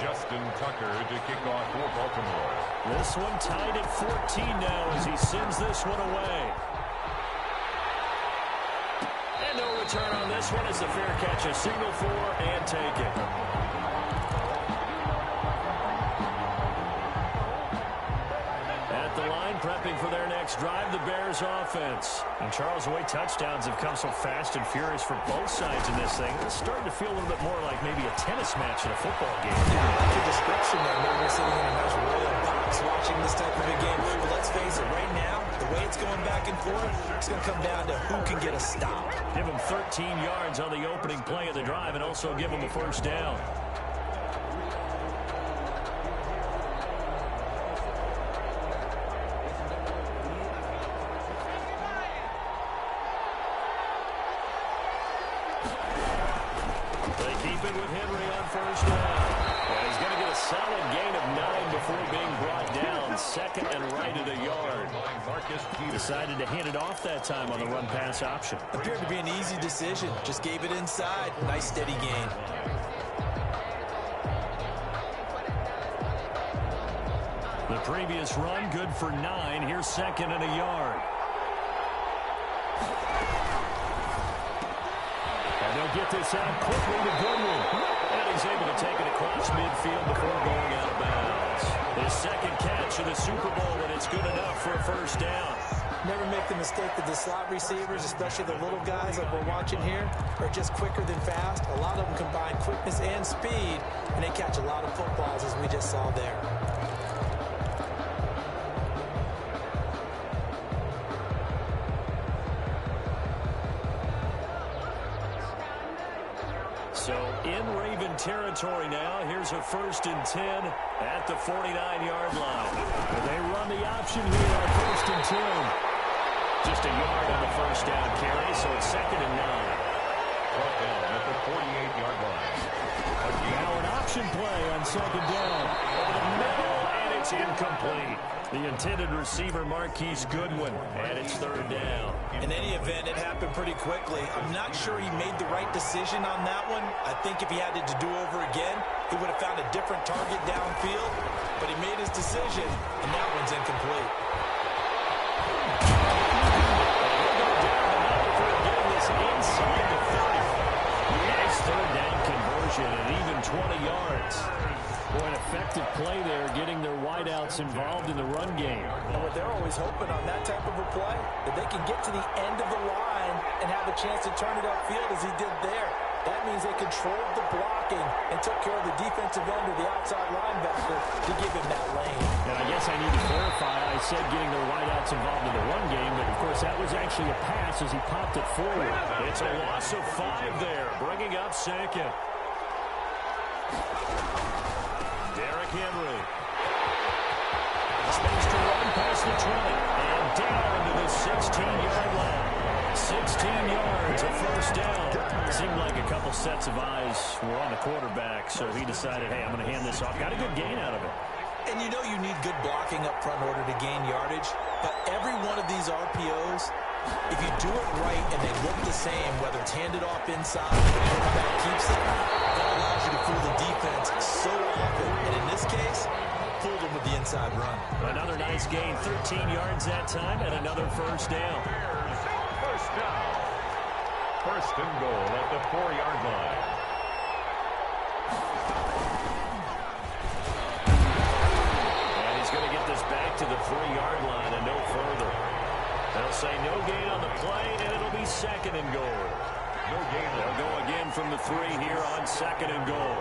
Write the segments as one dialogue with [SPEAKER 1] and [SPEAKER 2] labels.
[SPEAKER 1] Justin Tucker to kick off for Baltimore.
[SPEAKER 2] This one tied at 14 now as he sends this one away. And no return on this one as the fair catch a signal for and take it. At the line, prepping for their next drive, the Bears offense. And Charles, the way touchdowns have come so fast and furious for both sides in this thing, it's starting to feel a little bit more like maybe a tennis match in a football game.
[SPEAKER 3] Yeah, I like the description there. Maybe we're sitting in a nice royal box watching this type of a game. But let's face it, right now, the way it's going back and forth, it's going to come down to who can get a stop.
[SPEAKER 2] Give him 13 yards on the opening play of the drive and also give him a first down. With Henry on first down. And he's going to get a solid gain of 9 before being brought down. Second and right at a yard. Decided to hand it off that time on the run-pass option.
[SPEAKER 3] Appeared to be an easy decision. Just gave it inside. Nice steady gain.
[SPEAKER 2] The previous run good for 9. Here's second and a yard. And they'll get this out quickly to Goodwin. And he's able to take it across midfield before going out of bounds. His second catch of the Super Bowl, and it's good enough for a first down.
[SPEAKER 3] Never make the mistake that the slot receivers, especially the little guys like we're watching here, are just quicker than fast. A lot of them combine quickness and speed, and they catch a lot of footballs, as we just saw there.
[SPEAKER 2] So in Raven territory now. Here's a 1st and 10 at the 49-yard line. They run the option here on 1st and 10. Just a yard on the first down carry, so it's 2nd and 9.
[SPEAKER 1] Brought down at the 48-yard line.
[SPEAKER 2] Now an option play on 2nd down. Over the middle, and it's incomplete. The intended receiver, Marquise Goodwin, and it's 3rd down.
[SPEAKER 3] In any event, it happened pretty quickly. I'm not sure he made the right decision on that one. I think if he had it to do over again, he would have found a different target downfield. But he made his decision, and that one's incomplete.
[SPEAKER 2] Inside the 30. Nice 3rd down conversion and even 20 yards. Boy, an effective play there, getting their wideouts involved in the run game.
[SPEAKER 3] And what they're always hoping on that type of a play, that they can get to the end of the line and have a chance to turn it upfield as he did there. That means they controlled the blocking and took care of the defensive end or the outside linebacker to give him that lane.
[SPEAKER 2] And I guess I need to clarify, I said getting their wideouts involved in the run game, but of course that was actually a pass as he popped it forward. It's a loss of 5 there, bringing up 2nd. Derrick Henry. Space to run past the 20 and down to the 16-yard line. 16 yards, a first down. Seemed like a couple sets of eyes were on the quarterback, so he decided, hey, I'm going to hand this off. Got a good gain out of it.
[SPEAKER 3] And you know you need good blocking up front in order to gain yardage, but every one of these RPOs, if you do it right and they look the same, whether it's handed off inside or the quarterback keeps it, that allows you to fool the defense so often. And in this case, fooled them with the inside run.
[SPEAKER 2] Another nice gain, 13 yards that time, and another first down.
[SPEAKER 1] First down. 1st and goal at the 4-yard line.
[SPEAKER 2] And he's going to get this back to the 3-yard line and no further. They'll say no gain on the play, and it'll be 2nd and goal.
[SPEAKER 1] No gain.
[SPEAKER 2] They'll go again from the 3 here on 2nd and goal.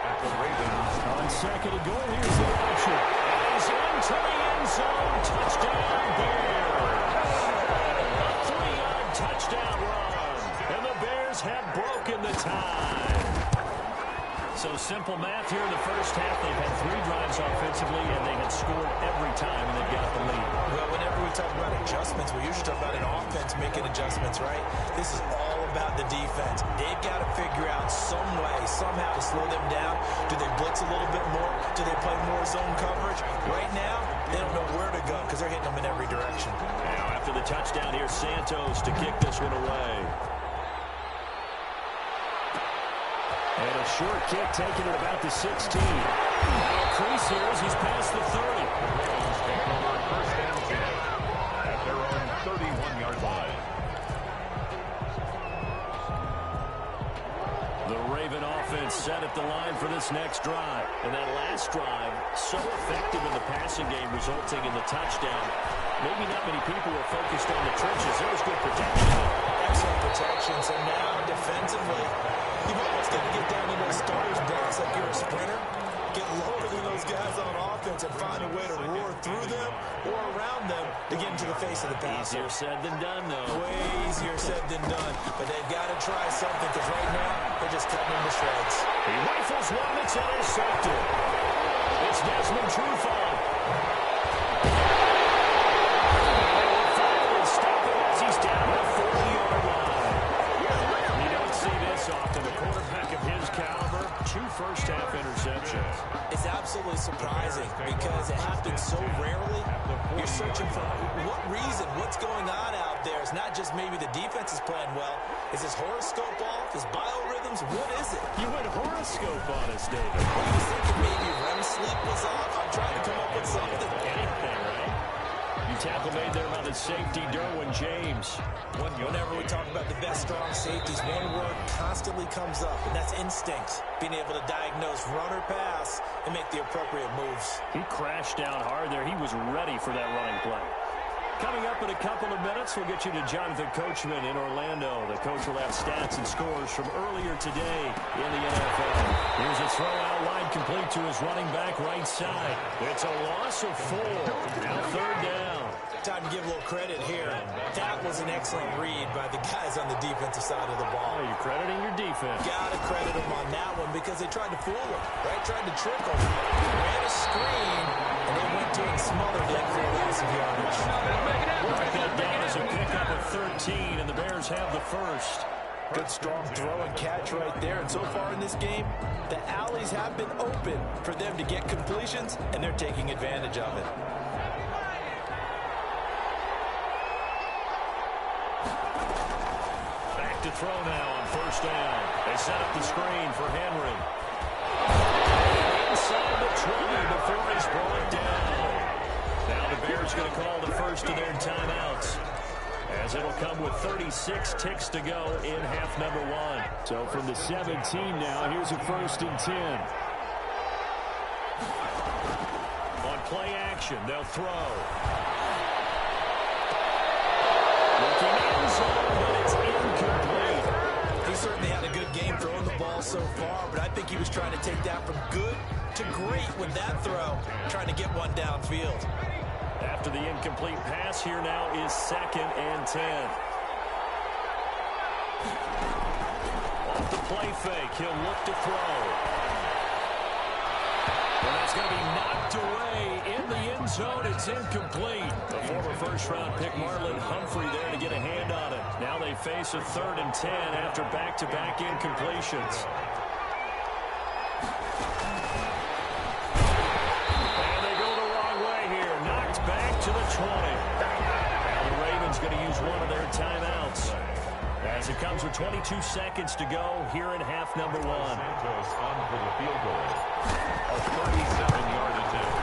[SPEAKER 1] At the Ravens.
[SPEAKER 2] On 2nd and goal, here's the option. And he's into the end zone. Touchdown, Bears. A 3-yard touchdown run. And the Bears have broken the tie. So simple math here in the first half. They've had 3 drives offensively, and they had scored every time, and they've got the lead.
[SPEAKER 3] Well, whenever we talk about adjustments, we usually talk about an offense making adjustments, right? This is all about the defense. They've got to figure out some way, somehow to slow them down. Do they blitz a little bit more? Do they play more zone coverage? Right now, they don't know where to go because they're hitting them in every direction.
[SPEAKER 2] Now, after the touchdown, here's Santos to kick this one away. And a short kick taken at about the 16. Now a crease here as he's past the 30.
[SPEAKER 1] Ravens take over first and 10 at their own 31-yard line.
[SPEAKER 2] The Raven offense set at the line for this next drive. And that last drive, so effective in the passing game, resulting in the touchdown. Maybe not many people were focused on the trenches. There was good protection.
[SPEAKER 3] Excellent protection. So now, defensively, you've almost got to get down in those starters' backs like you're a sprinter. Get lower than those guys on offense and find a way to roar through them or around them to get into the face of the passer.
[SPEAKER 2] Easier said than done, though.
[SPEAKER 3] Way easier said than done. But they've got to try something because right now, they're just cutting them to shreds.
[SPEAKER 2] He rifles one. It's intercepted. It's Desmond Trufant. He's down the 40-yard line. You don't see this often. A quarterback of his caliber, 2 first-half interceptions.
[SPEAKER 3] It's absolutely surprising because it happens so rarely. You're searching for what reason, what's going on out there. It's not just maybe the defense is playing well. Is his horoscope off? His biorhythms? What is it?
[SPEAKER 2] You went horoscope on us, David.
[SPEAKER 3] I was thinking maybe REM sleep was off. I'm trying to come up with something.
[SPEAKER 2] Anything, right? Tackle made there by the safety, Derwin James.
[SPEAKER 3] Whenever we talk about the best strong safeties, one word constantly comes up, and that's instinct. Being able to diagnose run or pass and make the appropriate moves.
[SPEAKER 2] He crashed down hard there. He was ready for that running play. Coming up in a couple of minutes, we'll get you to Jonathan Coachman in Orlando. The coach will have stats and scores from earlier today in the NFL. Here's a throw out line complete to his running back right side. It's a loss of 4. Now 3rd down.
[SPEAKER 3] Time to give a little credit here. That was an excellent read by the guys on the defensive side of the ball.
[SPEAKER 2] Oh, you're crediting your defense.
[SPEAKER 3] Got to credit them on that one because they tried to fool him, right? Tried to trick him. Ran a screen, and they went to and smothered it for a loss of yardage.
[SPEAKER 2] Right that down as a pickup of 13, and the Bears have the first.
[SPEAKER 3] Good strong throw and catch right there. And so far in this game, the alleys have been open for them to get completions, and they're taking advantage of it.
[SPEAKER 2] Back to throw now on 1st down. They set up the screen for Henry. Inside the 20 before he's brought down. Now the Bears going to call the first of their timeouts, as it'll come with 36 ticks to go in half number 1. So from the 17 now, here's a 1st and 10. On play action, they'll throw. Looking end zone, but it's incomplete.
[SPEAKER 3] He certainly had a good game throwing the ball so far, but I think he was trying to take that from good to great with that throw, trying to get one downfield.
[SPEAKER 2] After the incomplete pass, here now is 2nd and 10. Off the play fake, he'll look to throw. And that's going to be knocked away in the end zone. It's incomplete. The former first-round pick Marlon Humphrey there to get a hand on it. Now they face a 3rd and 10 after back-to-back incompletions. To the 20. Now the Ravens going to use one of their timeouts, as it comes with 22 seconds to go here in half number 1.
[SPEAKER 1] Santos on for the field goal. A 37-yard attempt.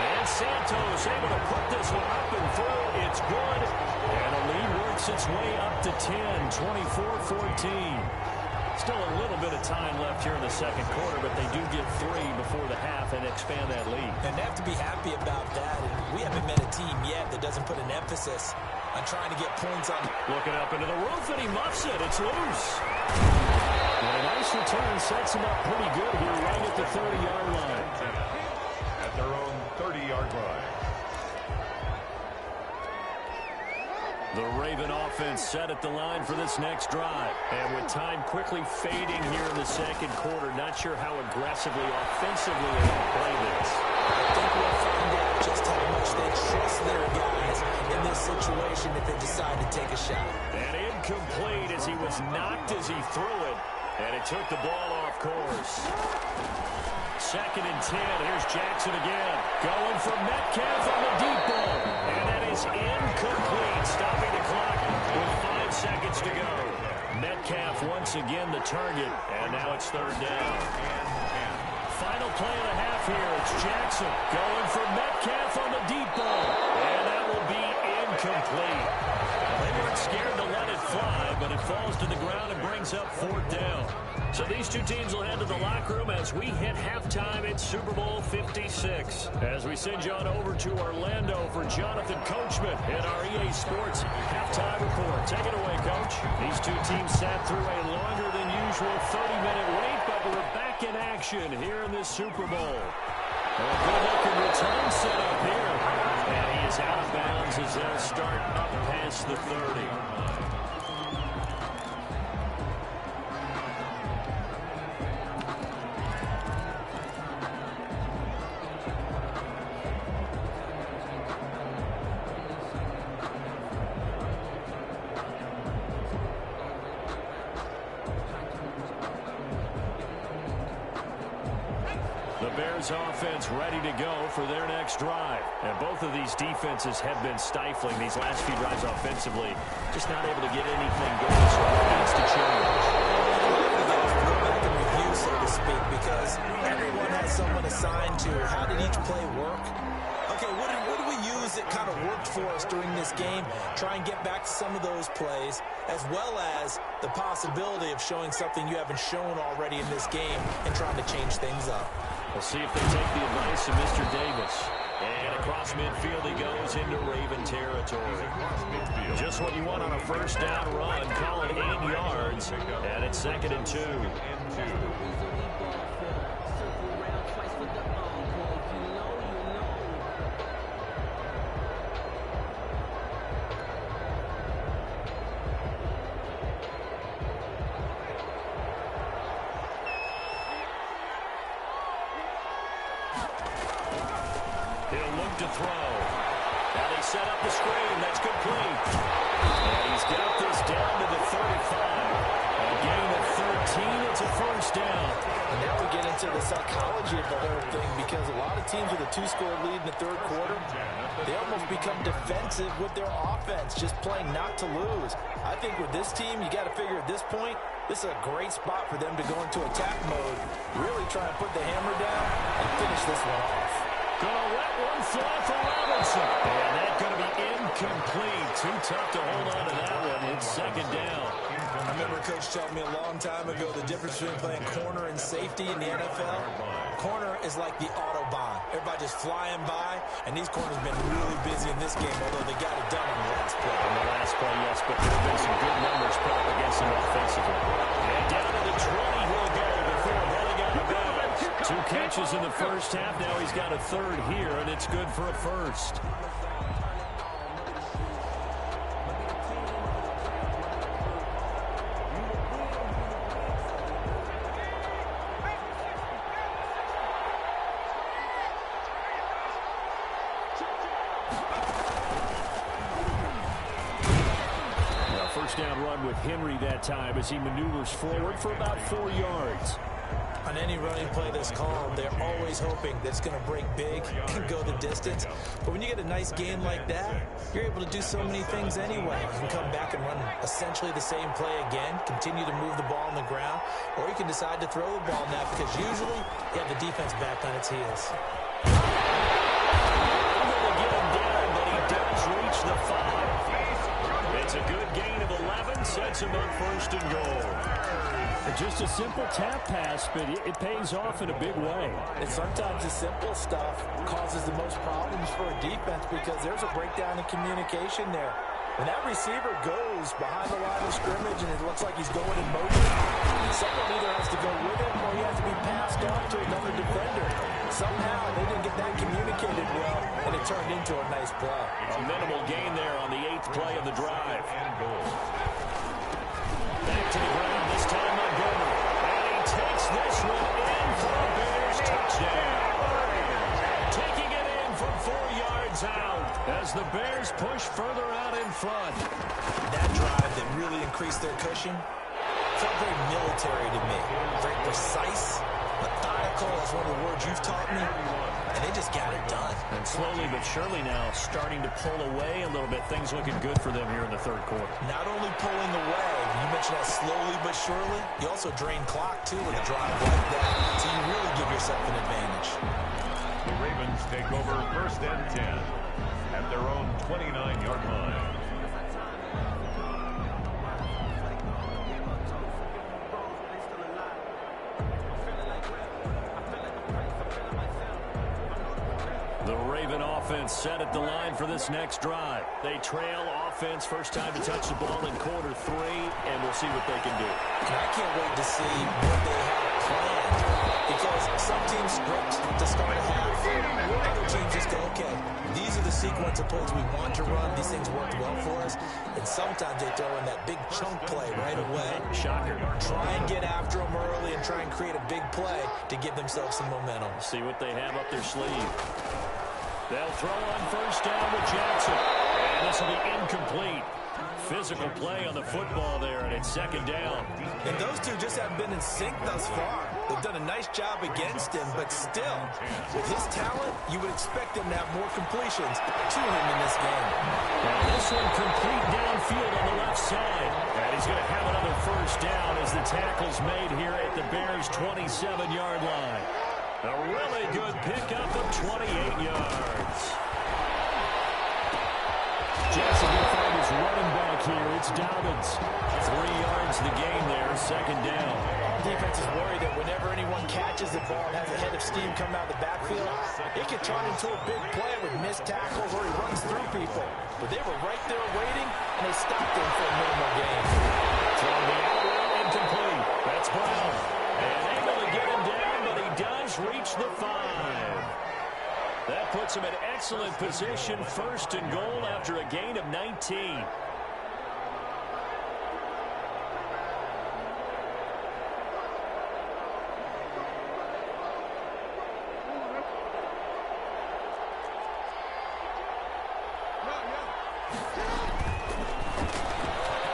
[SPEAKER 2] And Santos able to put this one up and through. It's good. And the lead works its way up to 10, 24-14. Still a little bit of time left here in the second quarter, but they do get 3 before the half and expand that lead.
[SPEAKER 3] And they have to be happy about that. And we haven't met a team yet that doesn't put an emphasis on trying to get points on.
[SPEAKER 2] Looking up into the roof, and he muffs it. It's loose. And a nice return sets him up pretty good here right at the 30-yard line.
[SPEAKER 1] At their own 30-yard line.
[SPEAKER 2] The Raven offense set at the line for this next drive. And with time quickly fading here in the second quarter, not sure how aggressively, offensively they will play this.
[SPEAKER 3] I think we'll find out just how much they trust their guys in this situation if they decide to take a shot.
[SPEAKER 2] And incomplete as he was knocked as he threw it. And it took the ball off course. 2nd and 10. Here's Jackson again. Going for Metcalf on the deep ball. And that is incomplete. Stopping the clock with 5 seconds to go. Metcalf once again the target, and now it's third down. Final play of the half here. It's Jackson going for Metcalf on the deep ball, and that will be incomplete. They weren't scared to let it fly, but it falls to the ground and brings up fourth down. So these two teams will head to the locker room as we hit halftime at Super Bowl 56. As we send you on over to Orlando for Jonathan Coachman in our EA Sports halftime report. Take it away, Coach. These two teams sat through a longer than usual 30-minute wait, but we're back in action here in this Super Bowl. A good-looking return set up here. And he is out of bounds as they'll start up past the 30. Offense ready to go for their next drive. And both of these defenses have been stifling these last few drives offensively. Just not able to get anything going, so it needs to change.
[SPEAKER 3] Go back and review, so to speak, because everyone has someone assigned to how did each play work. Okay, what do we use that kind of worked for us during this game? Try and get back to some of those plays, as well as the possibility of showing something you haven't shown already in this game and trying to change things up.
[SPEAKER 2] We'll see if they take the advice of Mr. Davis. And across midfield he goes into Raven territory. Just what you want on a first down run. Call it 8 yards. And it's 2nd and 2. He'll look to throw. Now they set up the screen. That's complete. And he's got this down to the 35. A gain of 13. It's a first down.
[SPEAKER 3] And now we get into the psychology of the whole thing, because a lot of teams with a 2-score lead in the third quarter, they almost become defensive with their offense, just playing not to lose. I think with this team, you got to figure at this point, this is a great spot for them to go into attack mode, really try and put the hammer down and finish this one off.
[SPEAKER 2] Gonna let one fly for Robinson. And that's going to be incomplete. Too tough to hold on to that one. It's 2nd down.
[SPEAKER 3] I remember Coach telling me a long time ago the difference between playing corner and safety in the NFL. Corner is like the Autobahn. Everybody just flying by, and these corners have been really busy in this game, although they got it done on the last play.
[SPEAKER 2] On the last play, yes, but there have been some good numbers put up against them offensively. And down to the 20 he'll go before running out of bounds. 2 catches in the first half. Now he's got a third here, and it's good for a first. First down run with Henry that time as he maneuvers forward for about 4 yards.
[SPEAKER 3] On any running play that's called, they're always hoping that it's going to break big and go the distance. But when you get a nice game like that, you're able to do so many things anyway. You can come back and run essentially the same play again, continue to move the ball on the ground, or you can decide to throw the ball now, because usually you have the defense back on its heels.
[SPEAKER 2] Able to get him down, but he does reach the 5. It's a good gain of 11, sets him up 1st and goal. Just a simple tap pass, but it pays off in a big way.
[SPEAKER 3] And sometimes the simple stuff causes the most problems for a defense, because there's a breakdown in communication there. When that receiver goes behind the line of scrimmage and it looks like he's going in motion, someone either has to go with him or he has to be passed off to another defender. Somehow they didn't get that communicated well, and it turned into a nice play.
[SPEAKER 2] A minimal gain there on the 8th play of the drive. Back to the ground, this time Montgomery. And he takes this one in for a Bears touchdown. Taking it in from 4 yards out as the Bears push further out in front.
[SPEAKER 3] That drive that really increased their cushion felt very military to me. Very precise, methodical, that's one of the words you've taught me. And they just got it done.
[SPEAKER 2] And slowly but surely now starting to pull away a little bit. Things looking good for them here in the third quarter.
[SPEAKER 3] Not only pulling away, You mentioned that slowly but surely. You also drain clock, too, with a drive like that. So you really give yourself an advantage.
[SPEAKER 1] The Ravens take over 1st and 10 at their own 29-yard line.
[SPEAKER 2] The Raven offense set at the line for this next drive. They trail offense, first time to touch the ball in quarter 3, and we'll see what they can do.
[SPEAKER 3] And I can't wait to see what they have planned, because some teams script to start a half. Other teams just go, okay, these are the sequence of plays we want to run. These things worked well for us. And sometimes they throw in that big chunk play right away.
[SPEAKER 2] Shocker.
[SPEAKER 3] Try and get after them early and try and create a big play to give themselves some momentum.
[SPEAKER 2] See what they have up their sleeve. They'll throw on first down with Jackson. And this will be incomplete. Physical play on the football there, and it's 2nd down.
[SPEAKER 3] And those two just haven't been in sync thus far. They've done a nice job against him, but still, with his talent, you would expect him to have more completions to him in this game.
[SPEAKER 2] Now this one complete downfield on the left side. And he's going to have another first down as the tackle's made here at the Bears' 27-yard line. A really good pickup of 28 yards. Jackson will find his running back here. It's Dobbins. 3 yards the game there, 2nd down.
[SPEAKER 3] Defense is worried that whenever anyone catches the ball and has a head of steam come out of the backfield, it can turn into a big play with missed tackles or he runs through people. But they were right there waiting, and they stopped him for a minimal gain.
[SPEAKER 2] From the out route, incomplete. That's Brown. And able to get him down, but he does reach the 5. That puts him in excellent position, 1st and goal after a gain of 19.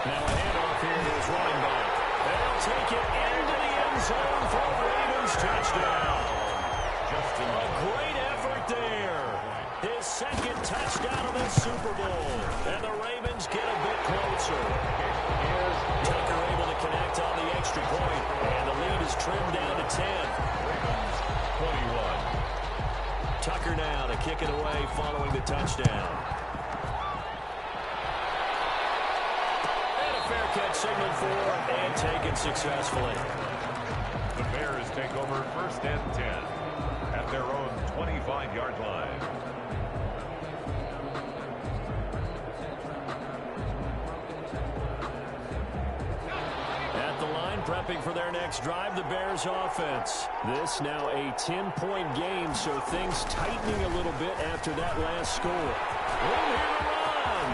[SPEAKER 2] Now a handoff here to his running back. They'll take it into the end zone for a Ravens touchdown. A great effort there. His 2nd touchdown of the Super Bowl. And the Ravens get a bit closer. Tucker able to connect on the extra point. And the lead is trimmed down to 10.
[SPEAKER 1] Ravens 21.
[SPEAKER 2] Tucker now to kick it away following the touchdown. And a fair catch signaled for and taken successfully.
[SPEAKER 1] The Bears take over 1st and 10 at their own 25-yard line.
[SPEAKER 2] At the line, prepping for their next drive, the Bears offense. This now a 10-point game, so things tightening a little bit after that last score. Room here to run.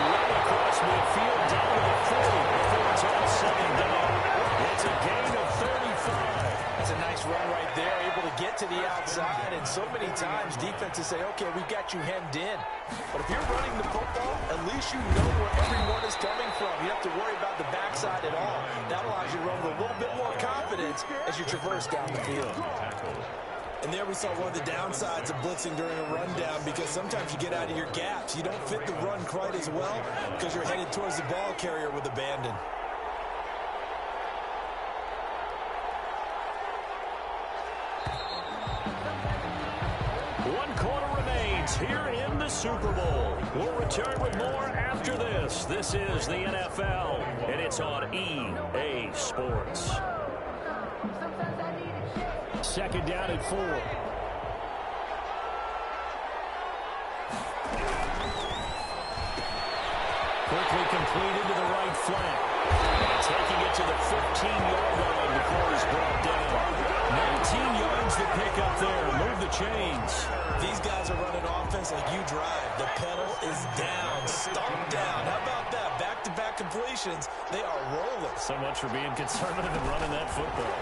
[SPEAKER 2] Right across midfield, down to the 40 before it's all said and done. It's a gain of 35.
[SPEAKER 3] That's a nice run right there, able to get to the outside. And so many times defenses say, okay, we've got you hemmed in. But if you're running the football, at least you know where everyone is coming from. You don't have to worry about the backside at all. That allows you to run with a little bit more confidence as you traverse down the field. And there we saw one of the downsides of blitzing during a rundown, because sometimes you get out of your gaps. You don't fit the run quite as well because you're headed towards the ball carrier with abandon.
[SPEAKER 2] Here in the Super Bowl. We'll return with more after this. This is the NFL, and it's on EA Sports. 2nd down and 4. Quickly completed to the right flank. Taking it to the 15-yard line before he's brought down. 19 yards to pick up there. Move the chains.
[SPEAKER 3] These guys are running offense like you drive. The pedal is down, stomp down. How about that? Back-to-back completions. They are rolling.
[SPEAKER 2] So much for being conservative and running that football.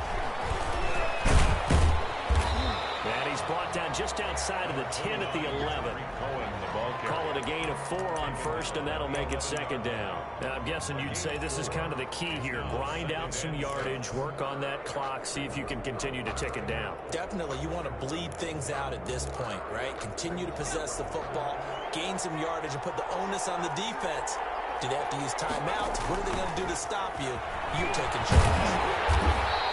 [SPEAKER 2] And he's brought down just outside of the 10 at the 11. Call it a gain of 4 on first, and that'll make it 2nd down.
[SPEAKER 4] Now, I'm guessing you'd say this is kind of the key here. Grind out some yardage, work on that clock, see if you can continue to tick it down.
[SPEAKER 3] Definitely, you want to bleed things out at this point, right? Continue to possess the football, gain some yardage, and put the onus on the defense Do they have to use timeouts? What are they going to do to stop you? You're taking charge.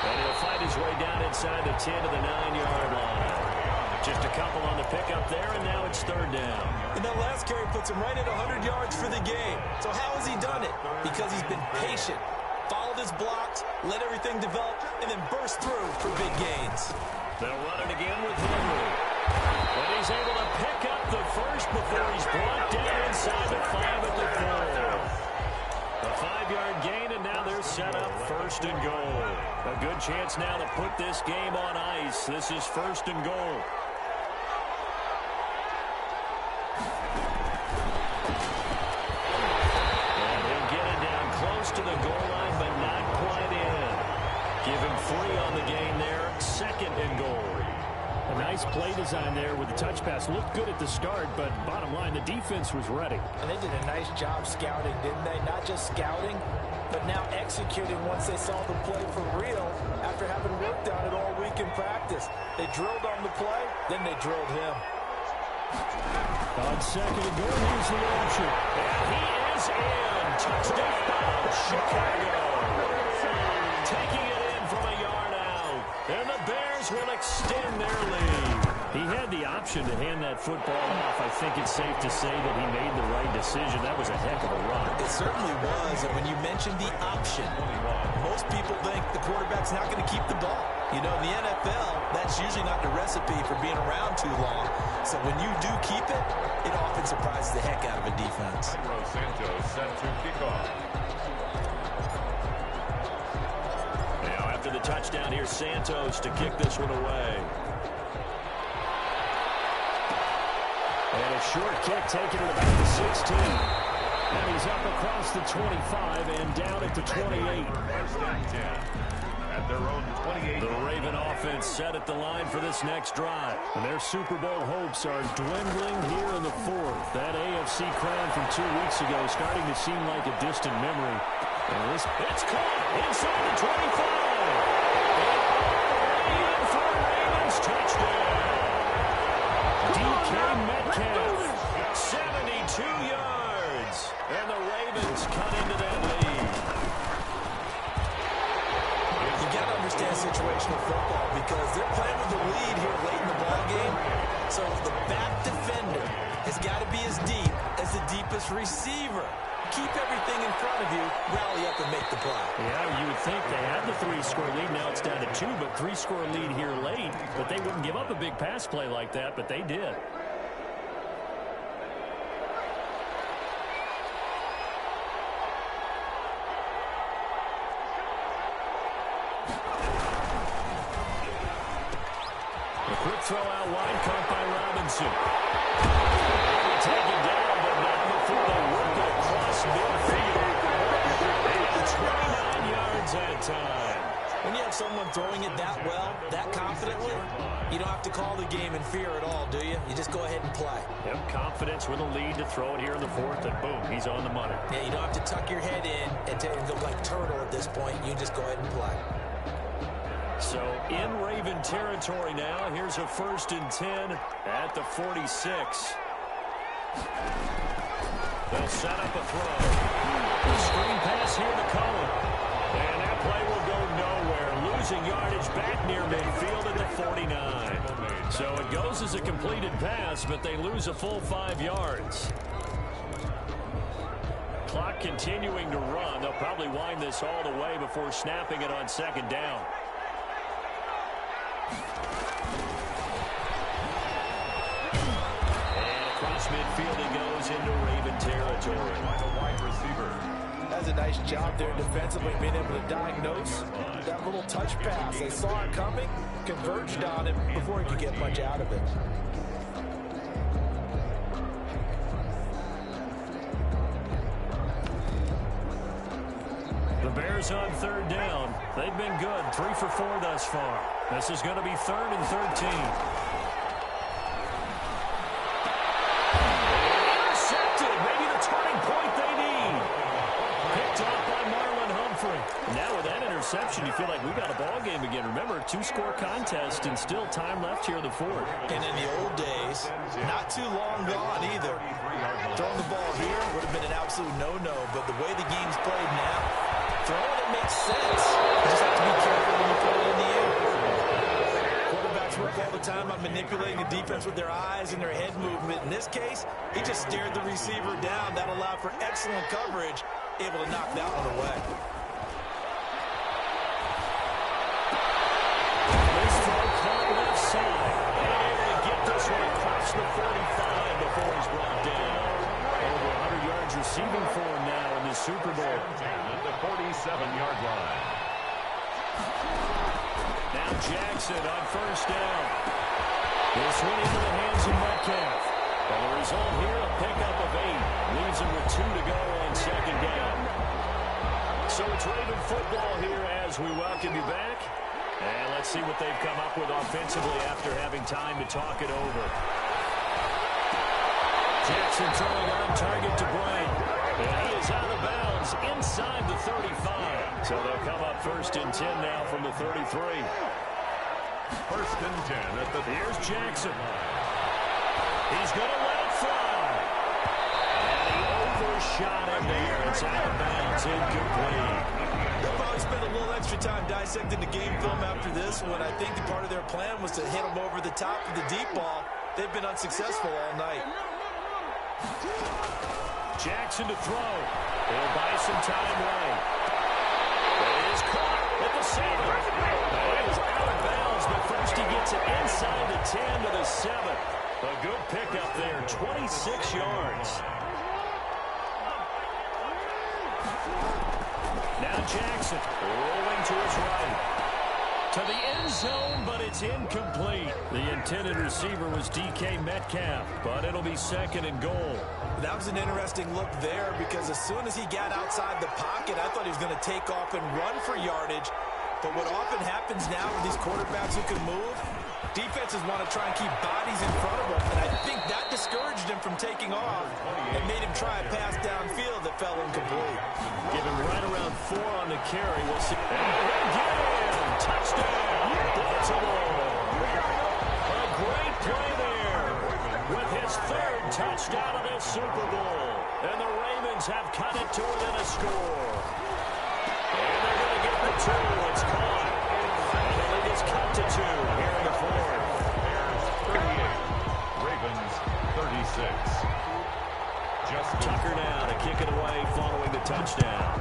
[SPEAKER 4] And he'll fight his way down inside the 10 to the 9-yard line. Just a couple on the pickup there, and now it's third down.
[SPEAKER 3] And that last carry puts him right at 100 yards for the game. So how has he done it? Because he's been patient, followed his blocks, let everything develop, and then burst through for big gains.
[SPEAKER 4] They'll run it again with Henry. And he's able to pick up the first before he's brought down inside the 5 at the 4. A 5-yard gain, and now they're set up first and goal. A good chance now to put this game on ice. This is first and goal. And he'll get it down close to the goal line, but not quite in. Give him 3 on the gain there. Second and goal.
[SPEAKER 2] A nice play design there with the touch pass. Looked good at the start, but bottom line, the defense was ready.
[SPEAKER 5] And they did a nice job scouting, didn't they? Not just scouting, but now executing once they saw the play for real after having worked on it all week in practice. They drilled on the play, then they drilled him.
[SPEAKER 2] On second and goal, here's the option.
[SPEAKER 4] And he is in. Touchdown, Chicago. Taking it in from a yard out. And the Bears will extend their lead.
[SPEAKER 2] He had the option to hand that football off. I think it's safe to say that he made the right decision. That was a heck of a run.
[SPEAKER 3] It certainly was. And when you mentioned the option, most people think the quarterback's not going to keep the ball. You know, in the NFL, that's usually not the recipe for being around too long. So when you do keep it, it often surprises the heck out of a defense.
[SPEAKER 1] Santos set to kick off.
[SPEAKER 4] Now after the touchdown, here's Santos to kick this one away.
[SPEAKER 2] And a short kick taken at about the 16. And he's up across the 25 and down at the 28.
[SPEAKER 1] First and 10 at their own 28.
[SPEAKER 4] The Raven offense set at the line for this next drive.
[SPEAKER 2] And their Super Bowl hopes are dwindling here in the fourth. That AFC crown from 2 weeks ago is starting to seem like a distant memory. And
[SPEAKER 4] it's caught inside the 25. And for Ravens touchdown. DK Metcalf, 72 yards. And the Ravens cut into that lead.
[SPEAKER 3] You got to understand situational football because they're playing with the lead here late in the ball game. So the back defender has got to be as deep as the deepest receiver. Keep everything in front of you, rally up and make the play.
[SPEAKER 2] Yeah, you would think they had the 3-score lead. Now it's down to 2, but 3-score lead here late. But they wouldn't give up a big pass play like that, but they did.
[SPEAKER 4] A quick throw out wide, caught by Robinson. Taken down, but not before they work it across midfield. 29 yards that time.
[SPEAKER 3] When you have someone throwing it that well, that confidently, you don't have to call the game in fear at all, do you? You just go ahead and play.
[SPEAKER 2] Yep, confidence with a lead to throw it here in the fourth, and boom, he's on the money.
[SPEAKER 3] Yeah, you don't have to tuck your head in and go like turtle at this point. You just go ahead and play.
[SPEAKER 4] So in Raven territory now, here's a first and 10 at the 46. They'll set up a throw. The screen pass here to Cohen. And that play will go nowhere. Losing yardage back near midfield at the 49. So it goes as a completed pass, but they lose a full 5 yards. Clock continuing to run. They'll probably wind this all the way before snapping it on second down. Midfield he goes into Raven territory.
[SPEAKER 1] Like a wide receiver.
[SPEAKER 5] Does a nice job there defensively being able to diagnose that little touch pass. They saw it coming, converged on it before he could get much out of it.
[SPEAKER 4] The Bears on third down. They've been good. 3 for 4 thus far. This is going to be 3rd and 13. Maybe the turning point they need. Picked off by Marlon Humphrey. Now with that interception, you feel like we've got a ball game again. Remember, 2-score contest and still time left here in the fourth.
[SPEAKER 3] And in the old days, not too long gone either. Throwing the ball here would have been an absolute no-no, but the way the game's played now, throwing it makes sense. You just have to be careful when you put it in the air. Quarterbacks work all the time on manipulating the defense with their eyes and their head movement. In this case, he just stared the receiver down. That allowed for excellent coverage, able to knock that one away.
[SPEAKER 4] This throw caught left side. And able to get this one across the 45 before he's brought down. Over 100 yards receiving for him now in this Super Bowl.
[SPEAKER 1] At the 47-yard line.
[SPEAKER 4] Now Jackson on first down. This one into the hands of Metcalf. And the result here, a pickup of 8. Leaves him with 2 to go on second down. So it's Raven football here as we welcome you back. And let's see what they've come up with offensively after having time to talk it over. Jackson throwing on target to Bryant. And he is out of bounds inside the 35. So they'll come up first and 10 now from the 33.
[SPEAKER 1] First and 10 at the...
[SPEAKER 4] Here's Jackson. He's going to let it fly. And he overshot him there. It's out of bounds, incomplete.
[SPEAKER 3] They'll probably spend a little extra time dissecting the game film after this one. I think the part of their plan was to hit him over the top of the deep ball. They've been unsuccessful all night.
[SPEAKER 4] Jackson to throw. He'll buy some time right. It is caught at the 7. It is out of bounds, but first he gets it inside the 10 to the 7. A good pickup there, 26 yards. Now Jackson rolling to his right. To the end zone, but it's incomplete. The intended receiver was DK Metcalf, but it'll be second and goal.
[SPEAKER 3] That was an interesting look there because as soon as he got outside the pocket, I thought he was going to take off and run for yardage. But what often happens now with these quarterbacks who can move, defenses want to try and keep bodies in front of them. And I think that discouraged him from taking off and made him try a pass downfield that fell incomplete.
[SPEAKER 4] Given right around 4 on the carry. We'll see. Again, touchdown, Baltimore. A great play there with his 3rd touchdown of this Super Bowl. And the Ravens have cut it to within a score. And they're going to get the 2. It's caught. And the lead is cut to 2 here in the 4th.
[SPEAKER 1] Bears 38. Ravens 36.
[SPEAKER 4] Tucker now to kick it away following the touchdown.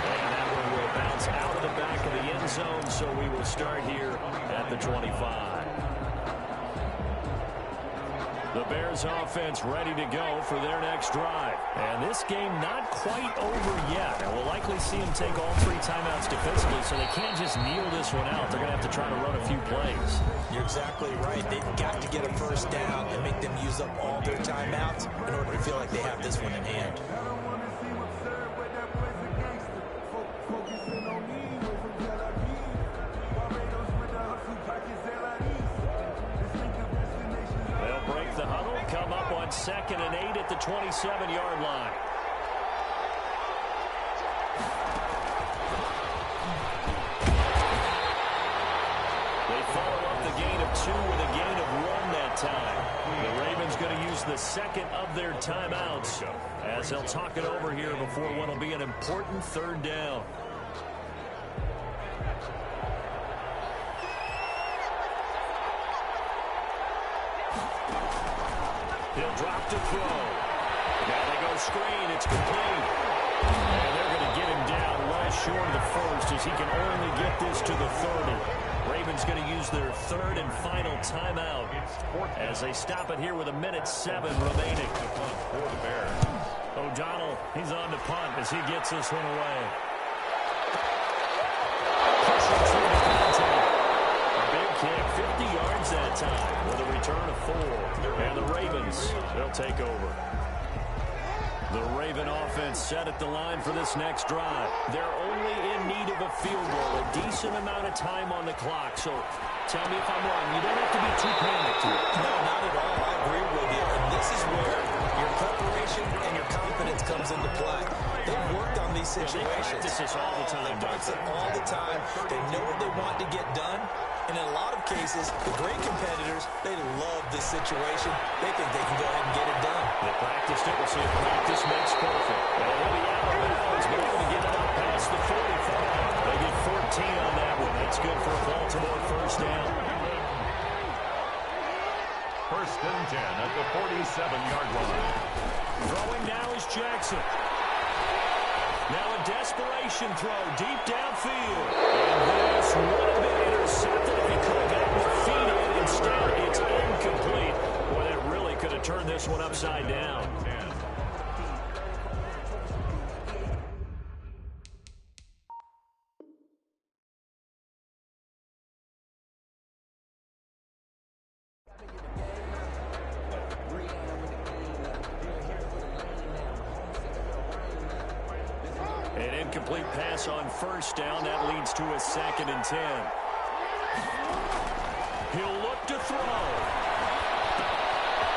[SPEAKER 4] And that one will bounce out of the back of the end zone, so we will start here at the 25. The Bears offense ready to go for their next drive. And this game not quite over yet. And we'll likely see them take all 3 timeouts defensively, so they can't just kneel this one out. They're going to have to try to run a few plays.
[SPEAKER 3] You're exactly right. They've got to get a first down and make them use up all their timeouts in order to feel like they have this one in hand.
[SPEAKER 4] They'll break the huddle, come up on 2nd and 8 at the 27-yard line. They follow up the gain of 2 with a gain of 1 that time. The Ravens going to use the 2nd of their timeouts as they'll talk it over here before what will be an important 3rd down. He'll drop to throw. Now they go screen. It's complete. And they're going to get him down well short of the 1st as he can only get this to the 30. Ravens going to use their 3rd and final timeout as they stop it here with 1:07 remaining.
[SPEAKER 1] For the Bears.
[SPEAKER 4] O'Donnell, he's on to punt as he gets this one away. A big kick, 50 yards that time with a return of 4. And the Ravens, they'll take over. The Raven offense set at the line for this next drive. They're only in need of a field goal, a decent amount of time on the clock. So tell me if I'm wrong. You don't have to be too panicked here.
[SPEAKER 3] No, not at all. I agree with you. And this is where your preparation
[SPEAKER 5] situation, and your confidence comes into play. They've worked on these situations.
[SPEAKER 4] They practice this all the time.
[SPEAKER 5] They practice it all the time. They know what they want to get done. And in a lot of cases, the great competitors, they love this situation. They think they can go ahead and get it done.
[SPEAKER 4] They practiced it. We'll see if practice makes perfect. And he'll be out of bounds, but able to get it up past the 45. They get 14 on that one. That's good for a Baltimore first down.
[SPEAKER 1] First and 10 at the 47-yard line.
[SPEAKER 4] Throwing now is Jackson. Now a desperation throw deep downfield. And this would have been intercepted if he could have gotten the feet in. Instead, it's incomplete. Boy, that really could have turned this one upside down. An incomplete pass on first down. That leads to a 2nd and 10. He'll look to throw.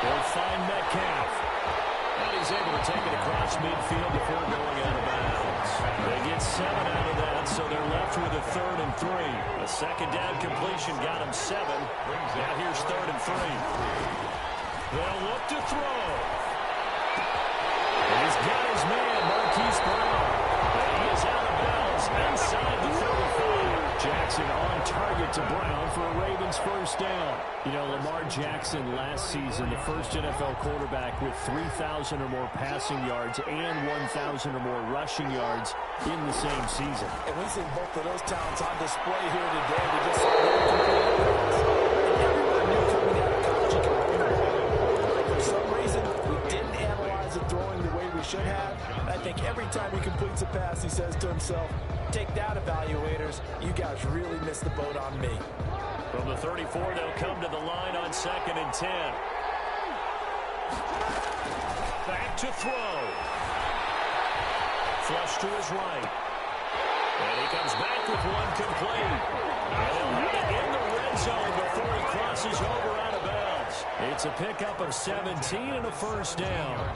[SPEAKER 4] He'll find Metcalf. And he's able to take it across midfield before going out of bounds. They get 7 out of that, so they're left with a 3rd and 3. A second down completion got him 7. Now here's 3rd and 3. They'll look to throw. And he's got his man, Marquise Brown. He is out of bounds inside the 35. Jackson on target to Brown for a Ravens first down. You know, Lamar Jackson last season, the first NFL quarterback with 3,000 or more passing yards and 1,000 or more rushing yards in the same season.
[SPEAKER 5] And we've seen both of those talents on display here today. We just saw them complete pass. And everyone knew coming out of college he could run the ball. For some reason, we didn't analyze the throwing the way we should have. I think every time he completes a pass, he says to himself, take that, evaluators. You guys really missed the boat on me.
[SPEAKER 4] From the 34, they'll come to the line on 2nd and 10. Back to throw. Flush to his right. And he comes back with one complete. And he'll have it in the red zone before he crosses over out of bounds. It's a pickup of 17 and a first down.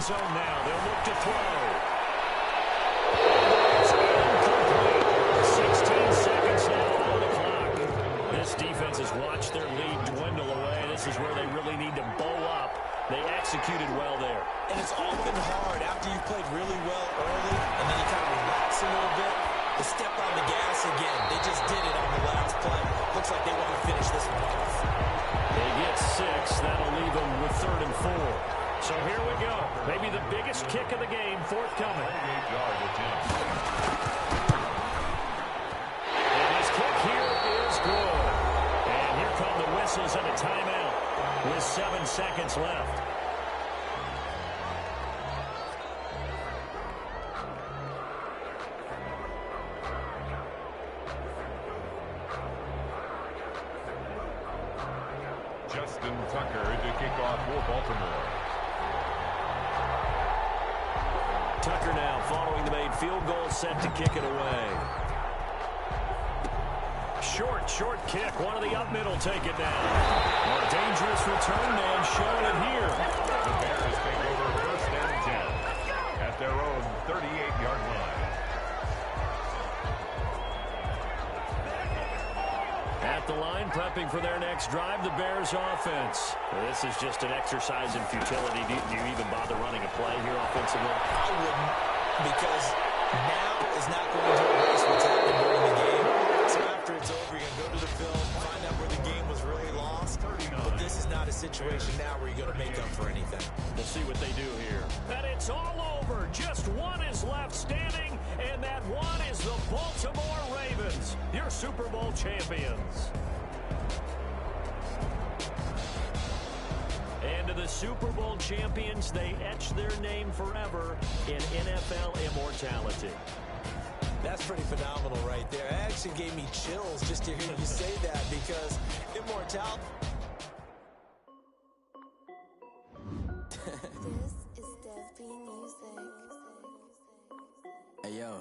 [SPEAKER 4] Zone now. They'll look to throw. It's incomplete. 16 seconds now on the clock. This defense has watched their lead dwindle away. This is where they really need to bow up. They executed well there.
[SPEAKER 5] And it's often hard after you've played really well early and then you kind of relax a little bit to step on the gas again. They just did it on the last play. Looks like they want to finish this one off.
[SPEAKER 4] They get 6. That'll leave them with 3rd and 4. So here we go. Maybe the biggest kick of the game forthcoming. And his kick here is good. And here come the whistles and a timeout with 7 seconds left.
[SPEAKER 1] Justin Tucker to kick off for Baltimore.
[SPEAKER 4] Tucker now following the made field goal, set to kick it away. Short kick. One of the up middle take it down. A dangerous return man showing it here.
[SPEAKER 1] The Bears take over first and 10 at their own 38-yard line.
[SPEAKER 4] At the line, prepping for their next drive, the Bears offense. This is just an exercise in futility. Do you even bother running a play here offensively?
[SPEAKER 5] I wouldn't, because now is not going to erase what's happened during the game. So after it's over, you're going to go to the film, find out where the game was really lost. But this is not a situation now where you're going to make up for anything.
[SPEAKER 4] We'll see what they do here. And it's all over. Just one is left standing, and that one is the Baltimore Ravens, your Super Bowl champions. And to the Super Bowl champions, they etch their name forever in NFL immortality.
[SPEAKER 5] That's pretty phenomenal right there. It actually gave me chills just to hear you say that, because immortality
[SPEAKER 6] Hey, yo.